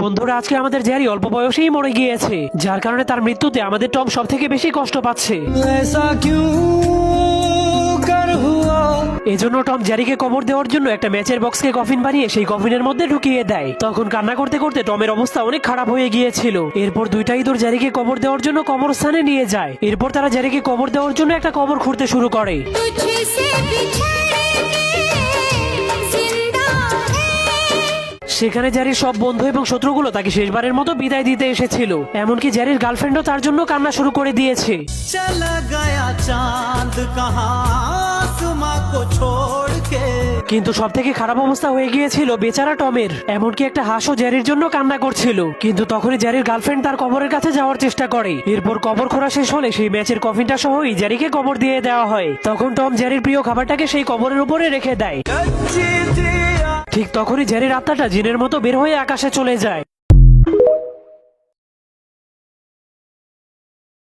বন্ধুরা, আজকে আমাদের জ্যারি অল্প বয়সেই মরে গিয়েছে, যার কারণে তার মৃত্যুতে আমাদের টম সব থেকে বেশি কষ্ট পাচ্ছে। এজন্য টম জ্যারিকে কবর দেওয়ার জন্য একটা ম্যাচের বক্সকে কফিন বানিয়ে সেই কফিনের মধ্যে ঢুকিয়ে দেয়। তখন কান্না করতে করতে টমের অবস্থা অনেক খারাপ হয়ে গিয়েছিল। এরপর দুইটা ইঁদুর জ্যারিকে কবর দেওয়ার জন্য কবরস্থানে নিয়ে যায়। এরপর তারা জ্যারিকে কবর দেওয়ার জন্য একটা কবর খুঁড়তে শুরু করে। সেখানে জ্যারির সব বন্ধু এবং শত্রুগুলো তাকে শেষবারের মতো বিদায় দিতে এসেছিল। এমনকি জ্যারির গার্লফ্রেন্ডও তার জন্য কান্না শুরু করে দিয়েছে। কিন্তু সব থেকে খারাপ অবস্থা হয়ে গিয়েছিল বেচারা টমের। এমনকি একটা হাঁসও জ্যারির জন্য কান্না করছিল। কিন্তু তখনই জ্যারির গার্লফ্রেন্ড তার কবরের কাছে যাওয়ার চেষ্টা করে। এরপর কবর খোঁড়া শেষ হলে সেই ম্যাচের কফিনটা সহই জ্যারিকে কবর দিয়ে দেওয়া হয়। তখন টম জ্যারির প্রিয় খাবারটাকে সেই কবরের উপরে রেখে দেয়। ঠিক তখনই জ্যারির আত্মাটা জিনের মতো বের হয়ে আকাশে চলে যায়।